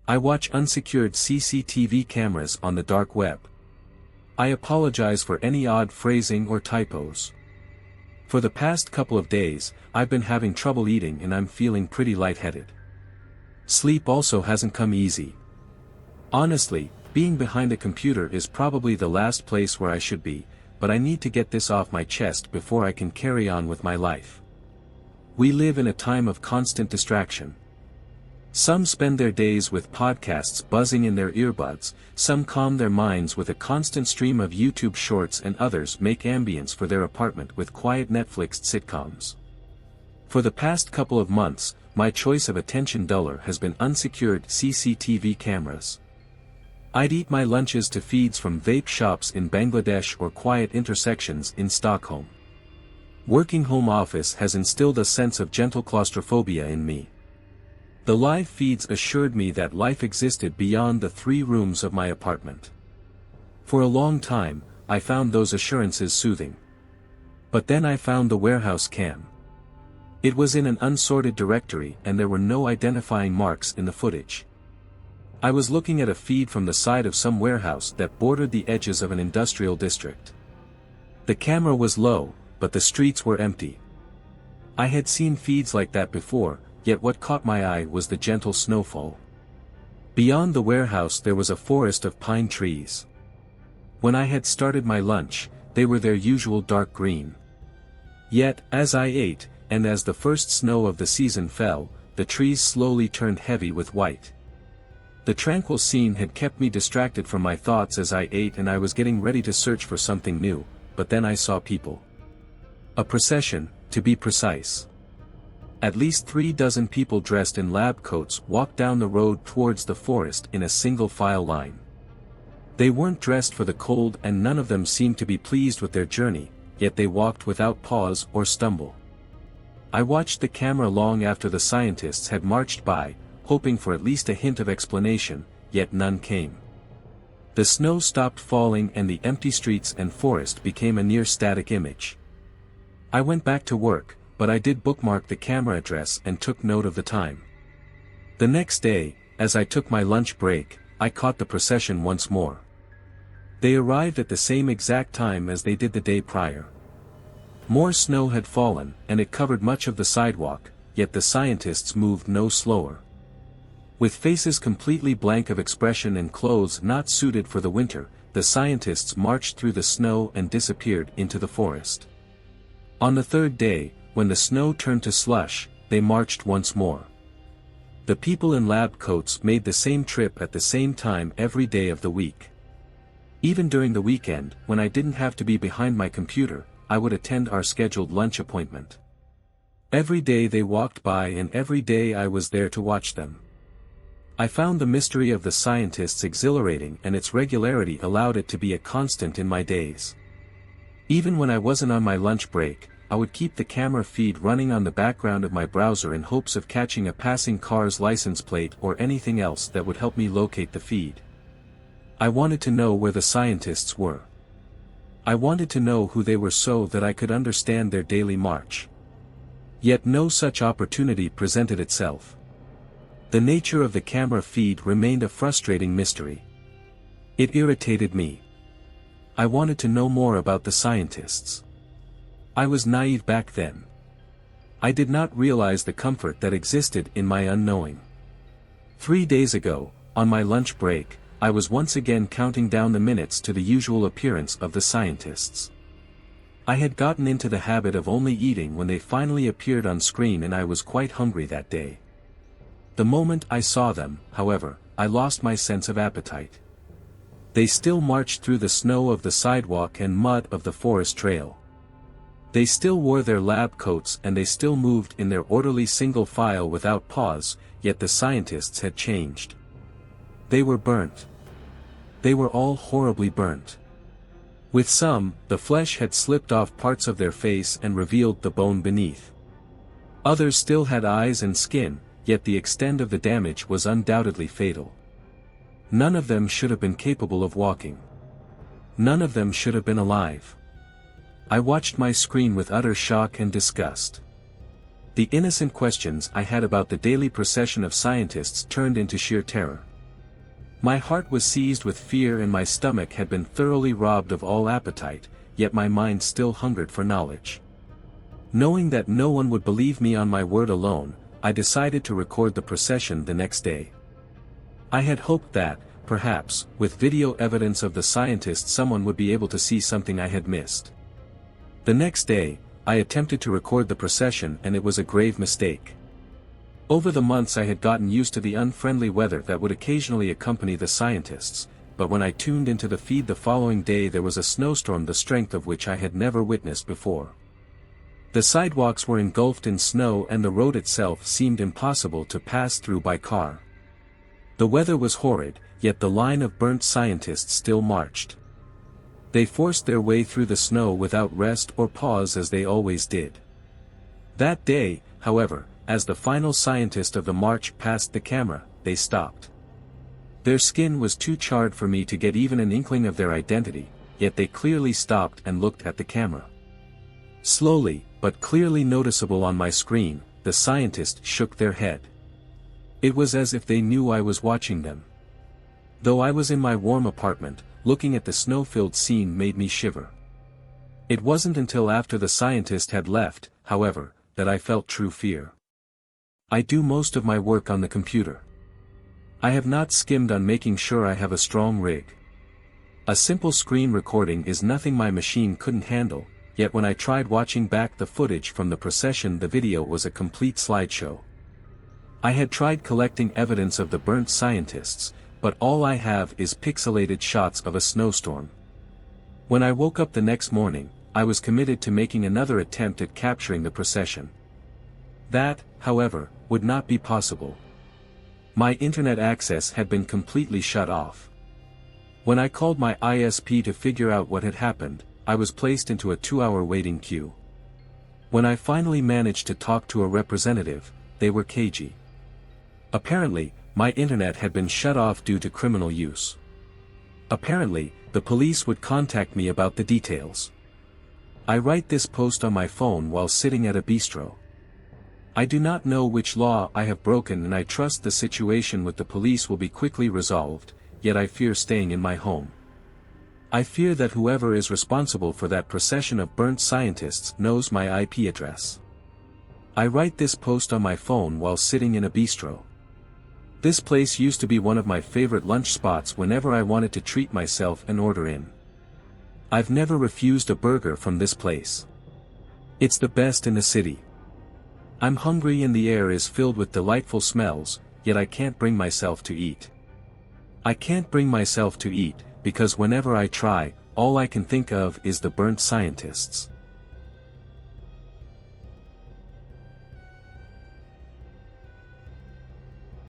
I watch unsecured CCTV cameras on the dark web. I apologize for any odd phrasing or typos. For the past couple of days, I've been having trouble eating and I'm feeling pretty lightheaded. Sleep also hasn't come easy. Honestly, being behind a computer is probably the last place where I should be, but I need to get this off my chest before I can carry on with my life. We live in a time of constant distraction. Some spend their days with podcasts buzzing in their earbuds, some calm their minds with a constant stream of YouTube shorts, and others make ambience for their apartment with quiet Netflix sitcoms. For the past couple of months, my choice of attention duller has been unsecured CCTV cameras. I'd eat my lunches to feeds from vape shops in Bangladesh or quiet intersections in Stockholm. Working home office has instilled a sense of gentle claustrophobia in me. The live feeds assured me that life existed beyond the 3 rooms of my apartment. For a long time, I found those assurances soothing. But then I found the warehouse cam. It was in an unsorted directory and there were no identifying marks in the footage. I was looking at a feed from the side of some warehouse that bordered the edges of an industrial district. The camera was low, but the streets were empty. I had seen feeds like that before, yet what caught my eye was the gentle snowfall. Beyond the warehouse there was a forest of pine trees. When I had started my lunch, they were their usual dark green. Yet, as I ate, and as the first snow of the season fell, the trees slowly turned heavy with white. The tranquil scene had kept me distracted from my thoughts as I ate, and I was getting ready to search for something new, but then I saw people. A procession, to be precise. At least 3 dozen people dressed in lab coats walked down the road towards the forest in a single file line. They weren't dressed for the cold and none of them seemed to be pleased with their journey, yet they walked without pause or stumble. I watched the camera long after the scientists had marched by, hoping for at least a hint of explanation, yet none came. The snow stopped falling and the empty streets and forest became a near static image. I went back to work, but I did bookmark the camera address and took note of the time. The next day, as I took my lunch break, I caught the procession once more. They arrived at the same exact time as they did the day prior. More snow had fallen, and it covered much of the sidewalk, yet the scientists moved no slower. With faces completely blank of expression and clothes not suited for the winter, the scientists marched through the snow and disappeared into the forest. On the 3rd day, when the snow turned to slush, they marched once more. The people in lab coats made the same trip at the same time every day of the week. Even during the weekend, when I didn't have to be behind my computer, I would attend our scheduled lunch appointment. Every day they walked by and every day I was there to watch them. I found the mystery of the scientists exhilarating, and its regularity allowed it to be a constant in my days. Even when I wasn't on my lunch break, I would keep the camera feed running on the background of my browser in hopes of catching a passing car's license plate or anything else that would help me locate the feed. I wanted to know where the scientists were. I wanted to know who they were so that I could understand their daily march. Yet no such opportunity presented itself. The nature of the camera feed remained a frustrating mystery. It irritated me. I wanted to know more about the scientists. I was naive back then. I did not realize the comfort that existed in my unknowing. 3 days ago, on my lunch break, I was once again counting down the minutes to the usual appearance of the scientists. I had gotten into the habit of only eating when they finally appeared on screen, and I was quite hungry that day. The moment I saw them, however, I lost my sense of appetite. They still marched through the snow of the sidewalk and mud of the forest trail. They still wore their lab coats and they still moved in their orderly single file without pause, yet the scientists had changed. They were burnt. They were all horribly burnt. With some, the flesh had slipped off parts of their face and revealed the bone beneath. Others still had eyes and skin, yet the extent of the damage was undoubtedly fatal. None of them should have been capable of walking. None of them should have been alive. I watched my screen with utter shock and disgust. The innocent questions I had about the daily procession of scientists turned into sheer terror. My heart was seized with fear and my stomach had been thoroughly robbed of all appetite, yet my mind still hungered for knowledge. Knowing that no one would believe me on my word alone, I decided to record the procession the next day. I had hoped that, perhaps, with video evidence of the scientists someone would be able to see something I had missed. The next day, I attempted to record the procession and it was a grave mistake. Over the months I had gotten used to the unfriendly weather that would occasionally accompany the scientists, but when I tuned into the feed the following day there was a snowstorm the strength of which I had never witnessed before. The sidewalks were engulfed in snow and the road itself seemed impossible to pass through by car. The weather was horrid, yet the line of burnt scientists still marched. They forced their way through the snow without rest or pause as they always did. That day, however, as the final scientist of the march passed the camera, they stopped. Their skin was too charred for me to get even an inkling of their identity, yet they clearly stopped and looked at the camera. Slowly, but clearly noticeable on my screen, the scientists shook their head. It was as if they knew I was watching them. Though I was in my warm apartment, looking at the snow-filled scene made me shiver. It wasn't until after the scientist had left, however, that I felt true fear. I do most of my work on the computer. I have not skimmed on making sure I have a strong rig. A simple screen recording is nothing my machine couldn't handle, yet when I tried watching back the footage from the procession the video was a complete slideshow. I had tried collecting evidence of the burnt scientists, but all I have is pixelated shots of a snowstorm. When I woke up the next morning, I was committed to making another attempt at capturing the procession. That, however, would not be possible. My internet access had been completely shut off. When I called my ISP to figure out what had happened, I was placed into a 2-hour waiting queue. When I finally managed to talk to a representative, they were cagey. Apparently, my internet had been shut off due to criminal use. Apparently, the police would contact me about the details. I write this post on my phone while sitting at a bistro. I do not know which law I have broken and I trust the situation with the police will be quickly resolved, yet I fear staying in my home. I fear that whoever is responsible for that procession of burnt scientists knows my IP address. I write this post on my phone while sitting in a bistro. This place used to be one of my favorite lunch spots whenever I wanted to treat myself and order in. I've never refused a burger from this place. It's the best in the city. I'm hungry and the air is filled with delightful smells, yet I can't bring myself to eat. I can't bring myself to eat, because whenever I try, all I can think of is the burnt scientists.